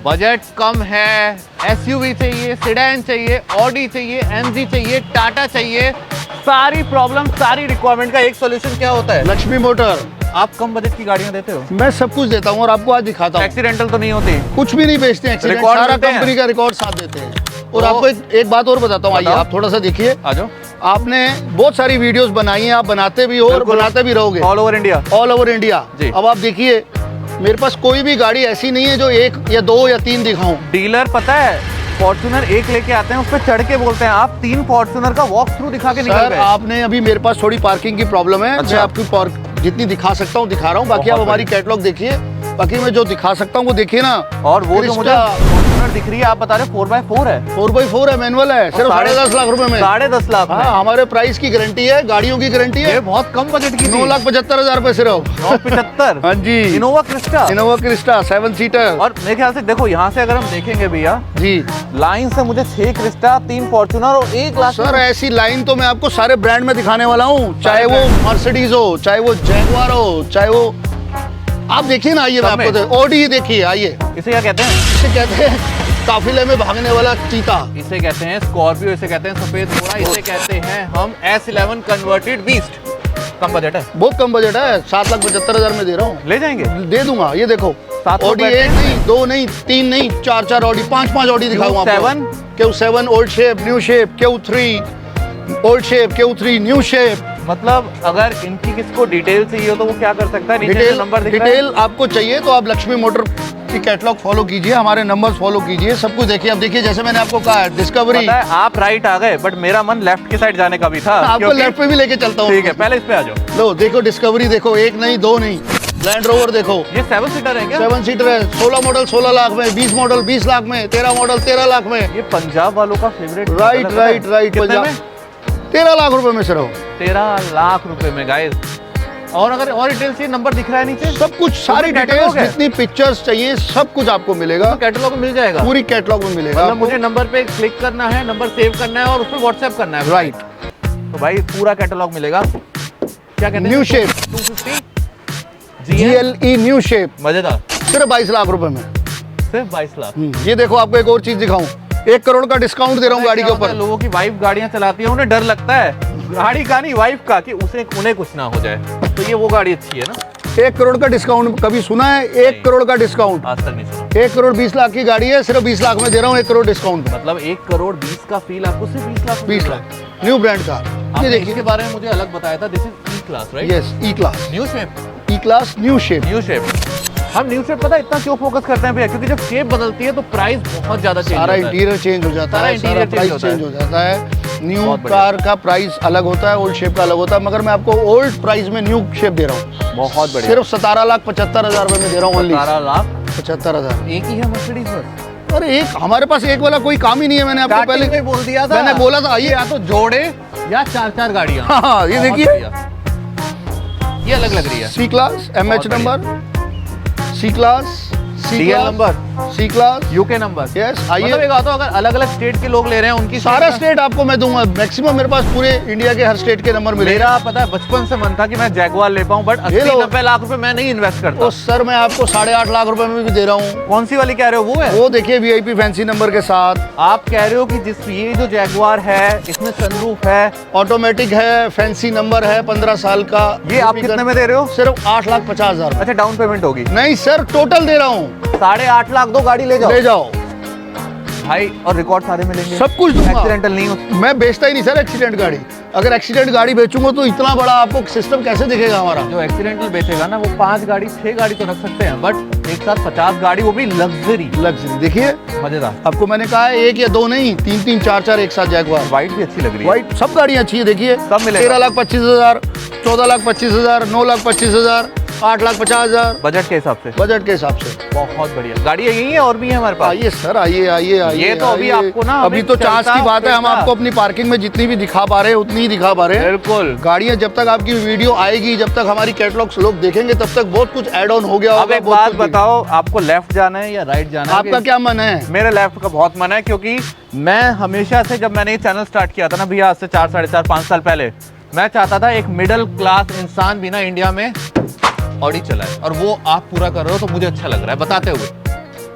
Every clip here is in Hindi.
बजट कम है, एसयूवी चाहिए, सेडान चाहिए, ऑडी चाहिए, एमजी चाहिए, टाटा चाहिए, सारी प्रॉब्लम, सारी रिक्वायरमेंट का एक सॉल्यूशन क्या होता है? लक्ष्मी मोटर। आप कम बजट की गाड़ियां देते हो? मैं सब कुछ देता हूँ और आपको आज दिखाता हूँ। एक्सीडेंटल तो नहीं होती? कुछ भी नहीं बेचते हैं, एक्सीडेंट रिकॉर्ड सारा मिलते हैं? कंपनी का रिकॉर्ड साथ देते हैं। और तो- आपको एक बात और बताता हूँ, आइए बताओ। आप थोड़ा सा देखिए। आ जाओ। आपने बहुत सारी वीडियोस बनाई हैं, आप बनाते भी हो और बिल्कुल। बनाते भी रहोगे all over India. All over India. जी। अब आप देखिए, मेरे पास कोई भी गाड़ी ऐसी नहीं है जो एक या दो या तीन दिखाऊं। डीलर पता है फॉर्च्यूनर एक लेके आते हैं, उस पर चढ़ के बोलते हैं आप 3 फॉर्च्यूनर का वॉक थ्रू दिखा के निकल सर गए। आपने अभी, मेरे पास थोड़ी पार्किंग की प्रॉब्लम है। अच्छा। मैं आपकी जितनी दिखा सकता हूँ दिखा रहा हूँ, बाकी बहुत आप हमारी बढ़िया। कैटलॉग देखिए। बाकी मैं जो दिखा सकता हूँ वो देखिए ना। और वो जो मुझे क्रिस्टा फॉर्च्यूनर दिख रही है, आप बता रहे 4x4 है? 4x4 है, मैनुअल है, सिर्फ 10.5 लाख रुपए में। 10.5 लाख में। हाँ, हमारे प्राइस की गारंटी है, गाड़ियों की गारंटी ये है। बहुत कम बजट की 9,75,000 रुपए सिर्फ। 975। हाँ जी। Innova Crysta. Innova Crysta 7 seater. और मेरे ख्याल से देखो यहाँ से अगर हम देखेंगे भैया, जी लाइन से मुझे 6 क्रिस्टा, 3 फॉर्च्यूनर और 1 लाख। सर, ऐसी लाइन तो मैं आपको सारे ब्रांड में दिखाने वाला हूँ, चाहे वो ब्रांड। मर्सिडीज हो, चाहे वो जैगवार हो, चाहे वो, आप देखिए ना, आइए मैं सब में। आपको ऑडी देखिए, आइए। इसे क्या कहते हैं? इसे कहते हैं काफिले में भागने वाला चीता। इसे कहते हैं स्कॉर्पियो, इसे कहते हैं सफेद घोड़ा, इसे कहते हैं हम S11 कन्वर्टेड बीस्ट। कम बजट है, बहुत कम बजट है, 7,75,000 में दे रहा हूँ। ले जाएंगे? दे दूंगा, ये देखो। 7 ऑडी लोग 1 बैठे नहीं, 2 नहीं, 3 नहीं, 4 ऑडी, 5 ऑडी दिखाऊंगा Q7? Q7 old shape, new shape, Q3 old shape, Q3 new shape. मतलब अगर इनकी किसको डिटेल चाहिए हो तो वो क्या कर सकता है? नीचे डिटेल नंबर दिख रहा है। डिटेल आपको चाहिए तो आप लक्ष्मी मोटर की कैटलॉग फॉलो कीजिए, हमारे नंबर्स फॉलो कीजिए, सब कुछ देखिए। अब देखिए, जैसे मैंने आपको कहा, डिस्कवरी। पता है आप राइट आ गए, बट मेरा मन लेफ्ट की साइड जाने का भी था। आपको क्योंकि- लेफ्ट पे भी लेके चलता हूँ। ठीक है, पहले इस पे आ जाओ। लो देखो, डिस्कवरी देखो, 1 नहीं 2 नहीं, लैंड रोवर देखो, ये 7 सीटर है क्या? 7 सीटर है, 16 मॉडल 16 लाख में, 20 मॉडल 20 लाख में, 13 मॉडल 13 लाख में। ये पंजाब वालों का फेवरेट। Right right right. कितने में? 13 लाख रुपए में सिर्फ। 13 लाख रुपए में गाइस। और अगर और डिटेल्स ये नंबर दिख रहा है नीचे, सब कुछ, सारी कैटलॉग डिटेल्स, है? जितनी पिक्चर्स चाहिए सब कुछ आपको मिलेगा, कैटलॉग में मिल जाएगा। पूरी कैटलॉग में मिलेगा मतलब आपको। मुझे नंबर पे क्लिक करना है, नंबर सेव करना है और उस पर व्हाट्सएप करना है। राइट। तो भाई पूरा कैटलॉग मिलेगा। क्या कहते हैं? New shape 250 GLE new shape, मजेदार। सिर्फ 22 लाख रुपए में। सिर्फ 22 लाख। ये देखो, आपको एक और चीज दिखाऊं, 1 करोड़ का डिस्काउंट दे रहा हूँ गाड़ी के क्या होता है, ऊपर। लोगों की वाइफ गाड़ियां चलाती है, उन्हें डर लगता है गाड़ी का नहीं, वाइफ का, कि उन्हें कुछ ना हो जाए। तो ये वो गाड़ी अच्छी है ना? 1 करोड़ का डिस्काउंट कभी सुना है? 1 करोड़ का डिस्काउंट। आज तक नहीं सुना। 1 करोड़ 20 लाख की गाड़ी है, सिर्फ 20 लाख में दे रहा हूँ, 1 करोड़ डिस्काउंट में। मतलब 1 करोड़ 20 का फील आपको सिर्फ 20 लाख में 20 मिल रहा लाख है। न्यू ब्रांड का। ये आपने देखिए, इसके बारे में मुझे अलग बताया था, this is E class right? Yes, E class, new shape. E class new shape. New shape. हम न्यू शेप पता है इतना क्यों फोकस करते हैं भैया? क्योंकि जब शेप बदलती है तो प्राइस बहुत ज्यादा चेंज सारा होता है। इंटीरियर चेंज हो जाता सारा है, सारा इंटीरियर प्राइस चेंज होता चेंज हो जाता है। न्यू बहुत बढ़िया। कार का प्राइस अलग होता है, ओल्ड शेप का अलग होता है, मगर मैं आपको ओल्ड प्राइस में न्यू शेप दे रहा हूँ। बहुत बढ़िया। सिर्फ 17,75,000 रुपए में दे रहा हूँ, ओनली 17 लाख। 75,000। एक ही है मर्सिडीज बस। अरे एक, हमारे पास एक वाला कोई काम ही नहीं है, मैंने आपको स्टार्टिंग पहले में बोल दिया था। मैंने बोला था, आइए। या तो जोड़े या 4-4 गाड़ियां। हाँ, ये बहुत देखिए, बढ़िया। ये अलग लग रही है। C क्लास, MH बहुत number, C class, DL number, C class, UK number. Yes. मतलब आइए, एक आता अगर अलग अलग स्टेट के लोग ले रहे हैं उनकी सारा स्टेट आपको मैं दूंगा, मैक्सिमम मेरे पास पूरे इंडिया के हर स्टेट के नंबर मिलेगा। मेरा पता है बचपन से मन था कि मैं जैगवार ले पाऊं, बट ये लो। 80-90 लाख रुपए मैं नहीं इन्वेस्ट करता। तो सर, मैं आपको 8.5 लाख रुपए में भी दे रहा हूँ। कौन सी वाली कह रहे हो? वो है? वो देखिए, VIP फैंसी नंबर के साथ, आप कह रहे हो कि ये जो जैगवार है इसमें सनरूफ है, ऑटोमेटिक है, फैंसी नंबर है, 15 साल का। ये आप कितने में दे रहे हो? सिर्फ 8,50,000। अच्छा, डाउन पेमेंट होगी? नहीं सर, टोटल दे रहा हूँ। 8.5 लाख दो, गाड़ी ले जाओ ले जाओ भाई। और रिकॉर्ड सारे मिलेंगे, सब कुछ दूंगा। एक्सीडेंटल नहीं हो। मैं बेचता ही नहीं सर एक्सीडेंट गाड़ी। अगर एक्सीडेंट गाड़ी बेचूंगा तो इतना बड़ा आपको सिस्टम कैसे दिखेगा हमारा? जो एक्सीडेंटल बेचेगा ना, वो 5 गाड़ी 6 गाड़ी तो रख सकते हैं, बट एक साथ 50 गाड़ी, वो भी लग्जरी। लग्जरी देखिए, मजेदार। आपको मैंने कहा है 1 या 2 नहीं, 3-3 4-4 एक साथ जैगवार। वाइट भी अच्छी लग रही है। वाइट सब गाड़ियाँ अच्छी है, देखिए। सब मिलेगा। 13,25,000, 14,25,000, 9,25,000, 8,50,000 बजट के हिसाब से। बजट के हिसाब से। बहुत बढ़िया। गाड़ी यही है और भी है हमारे पास? आइए सर, आइए आइए आइए। ये तो अभी आइए। आपको ना अभी तो चांस की बात है, हम आपको अपनी पार्किंग में जितनी भी दिखा पा रहे हैं उतनी ही दिखा पा रहे हैं। बिल्कुल। गाड़ियां जब तक आपकी वीडियो आएगी, जब तक हमारी कैटलॉग्स लोग देखेंगे, तब तक बहुत कुछ ऐड ऑन हो गया अब होगा। एक बहुत बात कुछ बताओ, आपको लेफ्ट जाना है या राइट जाना है? आपका क्या मन है? मेरे लेफ्ट का बहुत मन है, क्योंकि मैं हमेशा से, जब मैंने ये चैनल स्टार्ट किया था ना भैया, आज से 4, 4.5, 5 साल पहले, मैं चाहता था एक मिडिल क्लास इंसान भी ना इंडिया में ऑडी चलाए, और वो आप पूरा कर रहे हो तो मुझे अच्छा लग रहा है बताते हुए।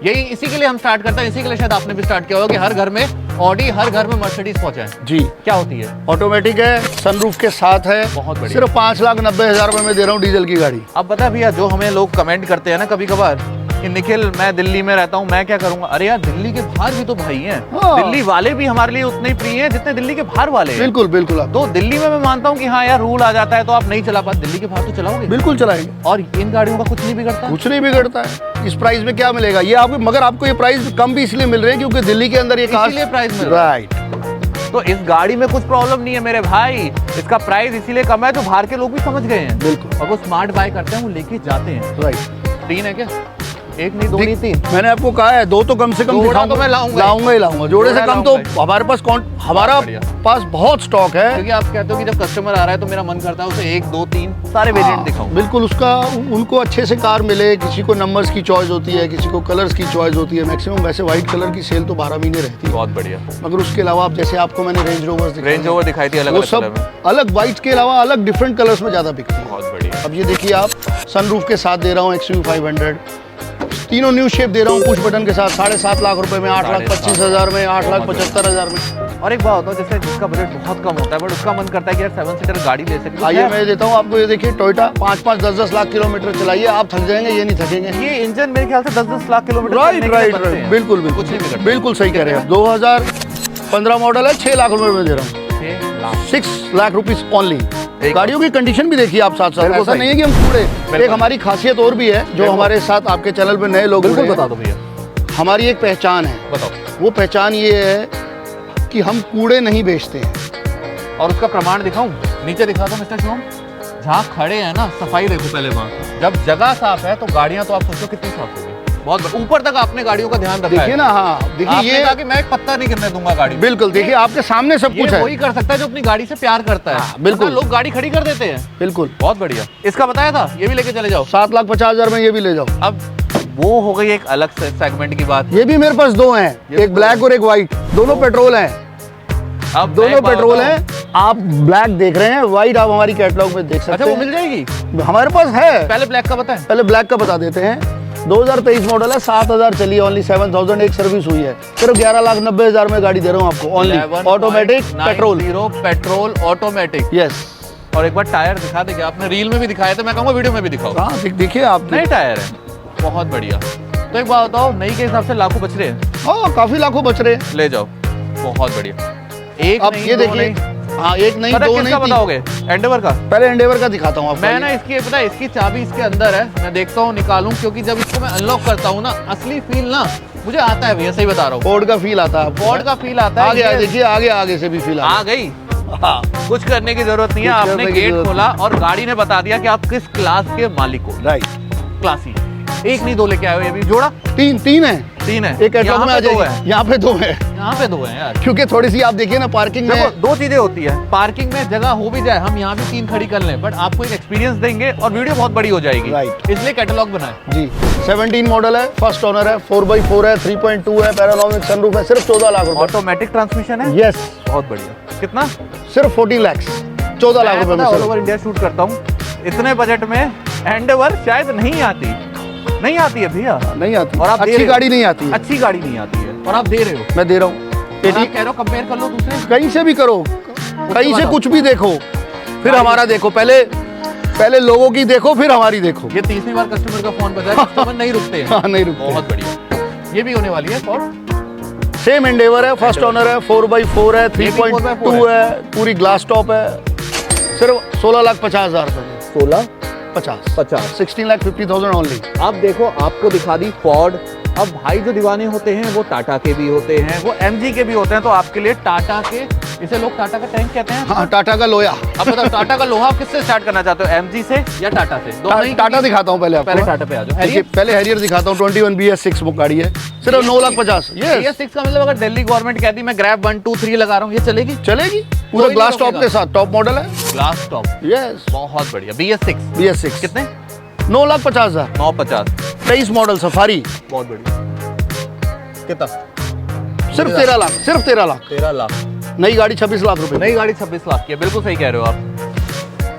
यही इसी के लिए हम स्टार्ट करते हैं, इसी के लिए शायद आपने भी स्टार्ट किया होगा कि हर घर में ऑडी, हर घर में मर्सिडीज पहुंचाए। जी। क्या होती है? ऑटोमेटिक है, सनरूफ के साथ है। बहुत बढ़िया। सिर्फ 5,90,000 रुपए में दे रहा हूँ डीजल की गाड़ी। अब बता भैया, जो हमें लोग कमेंट करते हैं ना कभी कभार कि निखिल मैं दिल्ली में रहता हूँ, मैं क्या करूंगा? अरे यार, दिल्ली के बाहर भी तो भाई हैं। हाँ। दिल्ली वाले भी हमारे लिए उतने ही प्रिय हैं जितने दिल्ली के बाहर वाले हैं। बिल्कुल बिल्कुल। आप तो दिल्ली में मैं मानता हूँ कि हाँ यार, रूल आ जाता है तो आप नहीं चला पाते, दिल्ली के बाहर तो चलाओगे। बिल्कुल चलाएंगे, और इन गाड़ियों का कुछ नहीं बिगड़ता। कुछ नहीं बिगड़ता है। इस प्राइस में क्या मिलेगा ये आपको, मगर आपको ये प्राइस कम भी इसलिए मिल रहे हैं क्योंकि दिल्ली के अंदर ये इसीलिए प्राइस मिल रहा है। राइट। तो इस गाड़ी में कुछ प्रॉब्लम नहीं है मेरे भाई, इसका प्राइस इसीलिए कम है जो बाहर के लोग भी समझ गए हैं। बिल्कुल। और वो स्मार्ट बाय करते हैं, वो लेके जाते हैं। राइट। 3 है क्या? एक नहीं, 2 नहीं, 3। मैंने आपको कहा है 2 तो कम से कम जोड़ा दिखाऊंगा। तो मैं लाऊंगा ही लाऊंगा। जोड़े से जोड़ा कम तो लाऊंगा हमारे पास हमारा बढ़िया। पास बहुत स्टॉक है। क्योंकि आप कहते हो कि जब कस्टमर आ रहा है तो मेरा मन करता है उसे 1, 2, 3 सारे वेरिएंट दिखाऊं। बिल्कुल, उसका उनको अच्छे से कार मिले। किसी को नंबर्स की चॉइस होती है, किसी को कलर्स की चॉइस होती है। मैक्सिमम वैसे व्हाइट कलर की सेल तो 12 महीने रहती है। बहुत बढ़िया। मगर उसके अलावा आप जैसे आपको मैंने रेंज रोवर दिखाई थी अलग वो अलग कलर में। सब अलग व्हाइट के अलावा अलग डिफरेंट कलर्स में ज्यादा बिकती है। बहुत बढ़िया। अब ये देखिए, आप सनरूफ के साथ दे रहा हूँ XUV 500, तीनों न्यू शेप दे रहा हूँ पुश बटन के साथ 7.5 लाख रुपए में, 8,25,000 में, 8,75,000 में। और एक बात होता है, जैसे जिसका बजट बहुत कम होता है बट उसका मन करता है कि यार 7 सीटर गाड़ी ले सके। आइए मैं देता हूँ आपको, ये देखिए टोयोटा 5-5, 10-10 लाख किलोमीटर चलाइए, आप थक जाएंगे, ये नहीं थकेंगे। ये इंजन मेरे ख्याल से 10-10 lakh kilometre right right right, बिल्कुल कुछ नहीं बिल्कुल बिगड़ता। बिल्कुल सही कह रहे हैं आप। 2015 मॉडल है, 6 लाख रुपए में दे रहा हूँ। 6 लाख रुपीज ओनली। गाड़ियों की कंडीशन भी देखिए आप साथ साथ, ऐसा नहीं है कि हम कूड़े। एक हमारी खासियत और भी है जो हमारे साथ आपके चैनल पे नए लोग बिल्कुल बता दो भैया। हमारी एक पहचान है। बताओ। वो पहचान ये है कि हम कूड़े नहीं बेचते हैं। और उसका प्रमाण दिखाऊं? नीचे दिखा दो मिस्टर शिवम। जहाँ खड़े हैं ना, सफाई देखो पहले वहाँ। जब जगह साफ है तो गाड़ियाँ तो आप सोचो कितनी साफ होगी। बहुत ऊपर तक आपने गाड़ियों का ध्यान रखा है। देखिए ना, हाँ देखिए, ये कहा कि मैं एक पत्ता नहीं गिरने दूंगा गाड़ी। बिल्कुल, देखिए आपके सामने सब कुछ है। वही कर सकता है जो अपनी गाड़ी से प्यार करता है। बिल्कुल। लोग गाड़ी खड़ी कर देते हैं। बिल्कुल। बहुत बढ़िया। इसका बताया था, ये भी लेके चले जाओ। 7,50,000 में ये भी ले जाओ। अब वो हो गई एक अलग सेगमेंट की बात। ये भी मेरे पास 2 हैं, एक ब्लैक और एक व्हाइट। दोनों पेट्रोल हैं। अब दोनों पेट्रोल हैं। आप ब्लैक देख रहे हैं, व्हाइट आप हमारी कैटलॉग में देख सकते हैं। अच्छा, वो मिल जाएगी? हमारे पास है। पहले ब्लैक का बताएं। पहले ब्लैक का बता देते हैं। 2023 मॉडल है, 7,000 चली है, ओनली 7,000 एक सर्विस हुई है। सिर्फ 11,90,000 में गाड़ी दे रहा हूँ आपको, only automatic petrol automatic. Yes. और एक बार टायर दिखा देंगे, आपने रील में भी दिखाए थे, मैं कहूँगा वीडियो में भी दिखाओ। हाँ देखिए आप, नए टायर है, बहुत बढ़िया। तो एक बात बताओ, नई के हिसाब से लाखों बच रहे हैं? हाँ काफी लाखों बच रहे हैं। ले जाओ, बहुत बढ़िया। एक अब नहीं, ये दो देखिए, नहीं। हाँ एक नहीं, 2 नहीं, किसका 3। बताओगे? एंडेवर का? पहले एंडेवर का दिखाता हूँ आपको। मैं ना इसकी पता है, इसकी चाबी इसके अंदर है, मैं देखता हूँ निकालूं, क्योंकि जब इसको मैं अनलॉक करता हूँ ना, असली फील ना मुझे आता है भैया, सही बता रहा हूँ। फोर्ड का फील आता है, फोर्ड का फील आता है। आगे देखिए, आगे से भी फील आ गई। हाँ, कुछ करने की जरूरत नहीं है, आपने गेट खोला और गाड़ी ने बता दिया कि आप किस क्लास के मालिक हो। राइट। क्लासी। एक नहीं, 2 लेके आए हो, ये भी जोड़ा? 3 है। 3 है। एक कैटलॉग में आ जाएगी। यहाँ पे 2 है। यहाँ पे 2 है यार, क्योंकि थोड़ी सी आप देखिए ना, पार्किंग में 2 चीजें होती है। पार्किंग में जगह हो भी जाए, हम यहाँ भी 3 खड़ी कर लें, बट आपको एक एक्सपीरियंस देंगे और वीडियो बहुत बड़ी हो जाएगी। राइट। इसलिए कैटलॉग बनाए जी। 17 मॉडल है, फर्स्ट ओनर है, 4x4 है, 3.2 है, पैनोरामिक सनरूफ है, सिर्फ 14 लाख रुपए। ऑटोमेटिक ट्रांसमिशन है। यस। बहुत बढ़िया। कितना? सिर्फ 14 लाख, 14 लाख रुपए में। ऑल ओवर इंडिया शूट करता हूँ, इतने बजट में एंडेवर शायद नहीं आती है भैया। नहीं आती। और आप अच्छी गाड़ी नहीं आती है। अच्छी गाड़ी नहीं आती है, और आप दे रहे हो। मैं दे रहा हूँ। और आप कह रहे हो कंपेयर कर लो दूसरे। कहीं से भी करो, कहीं से कुछ भी देखो, फिर हमारा देखो। पहले लोगों की देखो, फिर हमारी देखो। ये 3वीं बार कस्टमर का फोन बजा, कस्टमर नहीं रुकते हैं। हाँ, नहीं रुकते। बहुत बढ़िया। ये भी होने वाली है। और सेम एंडेवर है, फर्स्ट ओनर है, 4x4 है, 3.2 है, पूरी ग्लास टॉप है, सिर्फ 16,50,000 रुपए। 16,50,000 16,50,000 ओनली। अब देखो, आपको दिखा दी फोर्ड। अब भाई जो दीवाने होते हैं वो टाटा के भी होते हैं, वो MG के भी होते हैं, तो आपके लिए टाटा के, इसे लोग टाटा का टैंक कहते हैं। हाँ, टाटा का लोहा। अब बताओ, टाटा का लोहा किससे स्टार्ट करना चाहते हो, MG से या टाटा से? टाटा दिखाता हूँ पहले आपको। पहले टाटा पे आ जाओ। देखिए, पहले हैरियर दिखाता हूँ। 21 BS6 गाड़ी है, सिर्फ 9,50,000। BS6 का मतलब अगर दिल्ली गवर्नमेंट कहती मैं ग्रैब 1 2 3 लगा रहा हूँ, ये चलेगी? चलेगी, पूरा ग्लास टॉप के साथ। टॉप मॉडल है, ग्लास टॉप। यस। बहुत बढ़िया। BS6 कितने? 9,50,000। 950। 23 मॉडल सफारी। बहुत बढ़िया। कितना? सिर्फ 13 लाख, सिर्फ 13 लाख। 13 लाख। नई गाड़ी 26 लाख रुपए। नई गाड़ी 26 लाख की है, बिल्कुल सही कह रहे हो आप।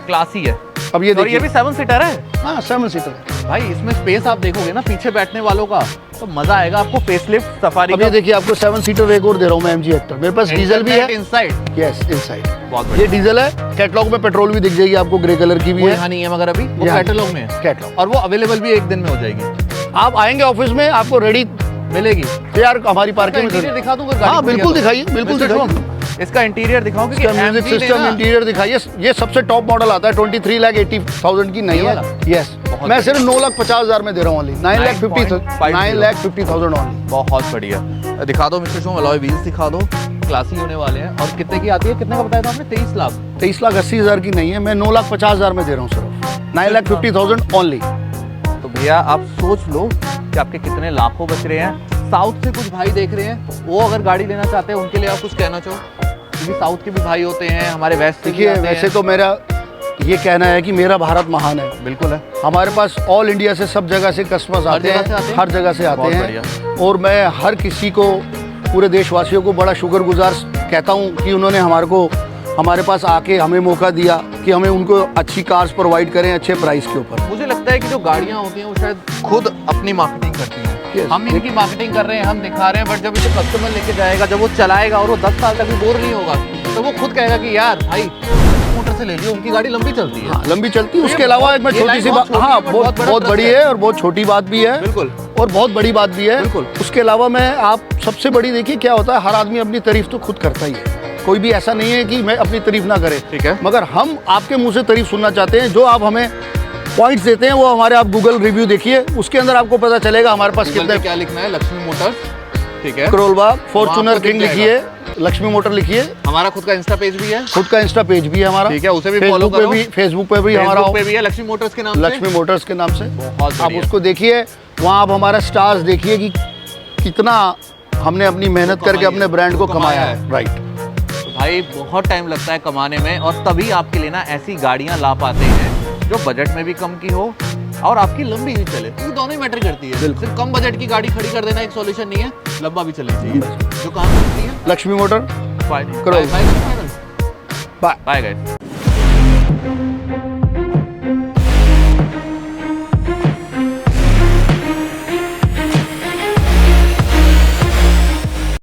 क्लासी है। अब ये और ये देखिए, भी 7 सीटर है। हाँ 7 सीटर। भाई इसमें स्पेस आप देखोगे ना पीछे बैठने वालों का, तो मजा आएगा आपको। फेसलिफ्ट सफारी अब ये देखिए आपको 7 सीटर एक और दे रहा हूँ मैं MG हेक्टर। मेरे पास डीजल भी है इनसाइड। Yes inside. बहुत ये बढ़िया। डीजल है, कैटलॉग में पेट्रोल भी दिख जाएगी आपको, ग्रे कलर की भी वो है। यहाँ नहीं है मगर अभी वो यहाँ कैटलॉग में है। कैटलॉग। और वो अवेलेबल भी एक दिन में हो जाएगी। आप आएंगे ऑफिस में आपको रेडी मिलेगी यार हमारी पार्किंग में। इंटीरियर दिखा दूंगा गाड़ी हाँ को बिल्कुल दिखा दिखाइए, बिल्कुल मिस्टर दिखाइए। शुभम, इसका इंटीरियर दिखाओ क्योंकि इसका म्यूजिक MG ने सिस्टम ना- इंटीरियर दिखाइए। ये सबसे टॉप मॉडल आता है, 23,80,000 की नहीं ये है। वाला? यस बहुत मैं सिर्फ 9,50,000 में दे रहा हूँ ओनली। 9,50,000 ओनली। बहुत बढ़िया। दिखा दो मिस्टर शुभम, अलॉय व्हील्स दिखा दो, क्लासी होने वाले हैं। और कितने की आती है, कितने का बताया था आपने? 23 लाख। 23,80,000 की नहीं है, मैं 9,50,000 में दे रहा हूँ सिर्फ। 9,50,000 ओनली। तो भैया आप सोच लो कि आपके कितने लाखों बच रहे हैं। साउथ से कुछ भाई देख रहे हैं, वो अगर गाड़ी लेना चाहते हैं उनके लिए आप कुछ कहना चाहो? क्योंकि साउथ के भी भाई होते हैं, हमारे वेस्ट से भी देखिए आते वैसे हैं। तो मेरा ये कहना है कि मेरा भारत महान है। बिल्कुल है। हमारे पास ऑल इंडिया से सब जगह से कस्टमर्स आते जगह से आते हैं, हैं? हर जगह से आते बहुत हैं। बढ़िया। और मैं हर किसी को, पूरे देशवासियों को बड़ा शुक्रगुजार कहता हूँ कि उन्होंने हमारे पास आके हमें मौका दिया कि हमें उनको अच्छी कार्स प्रोवाइड करें अच्छे प्राइस के ऊपर। मुझे लगता है कि जो गाड़ियां होती हैं वो शायद खुद अपनी मार्केटिंग करती हैं। Yes. हम इनकी मार्केटिंग कर रहे हैं, हम दिखा रहे हैं, बट जब इसे कस्टमर लेके जाएगा, जब वो चलाएगा और वो 10 साल तक भी बोर नहीं होगा, तो वो खुद कहेगा कि यार भाई मोटर से ले लियो, उनकी गाड़ी लंबी चलती है। हाँ लंबी चलती है। उसके अलावा एक मैं ये छोटी लाइन सी बहुत बात, छोटी हाँ है, बहुत बड़ा बहुत बड़ी प्लस है और बहुत छोटी बात भी है। बिल्कुल। और बहुत बड़ी बात भी है। बिल्कुल। उसके अलावा मैं आप सबसे बड़ी देखिए क्या होता है, हर आदमी अपनी तारीफ तो खुद करता ही है। कोई भी ऐसा नहीं है कि मैं अपनी तारीफ ना करे। ठीक है। मगर हम आपके मुंह से तारीफ सुनना चाहते हैं। जो आप हमें पॉइंट्स देते हैं वो हमारे आप गूगल रिव्यू देखिए, उसके अंदर आपको पता चलेगा हमारे पास गूगल कितने। पे क्या लिखना है? लक्ष्मी मोटर्स। ठीक है। करोल बाग, फॉर्च्यूनर आपको दिख किंग जाएगा। लिखिए, लक्ष्मी मोटर लिखिए। हमारा खुद का इंस्टा पेज भी है। खुद का इंस्टा पेज भी है हमारा। ठीक है, उसे भी फेसबुक follow पे करो। भी, फेसबुक पे भी हमारा फेसबुक पे भी है लक्ष्मी मोटर्स के नाम से। लक्ष्मी मोटर्स के नाम से। बहुत आप बढ़िया। उसको देखिए, वहाँ आप हमारा स्टार्स देखिए कि कितना हमने अपनी मेहनत करके अपने ब्रांड को कमाया है। राइट। तो भाई बहुत टाइम लगता है कमाने में, और तभी आपके लिए ना ऐसी गाड़ियां ला पाते हैं जो बजट में भी कम की हो और आपकी लंबी भी चले। क्योंकि दोनों ही मैटर करती है। सिर्फ कम बजट की गाड़ी खड़ी कर देना एक सॉल्यूशन नहीं है, लंबा भी चलनी चाहिए। जो काम करती है लक्ष्मी मोटर फाइनल। करो। Bye bye. Bye guys.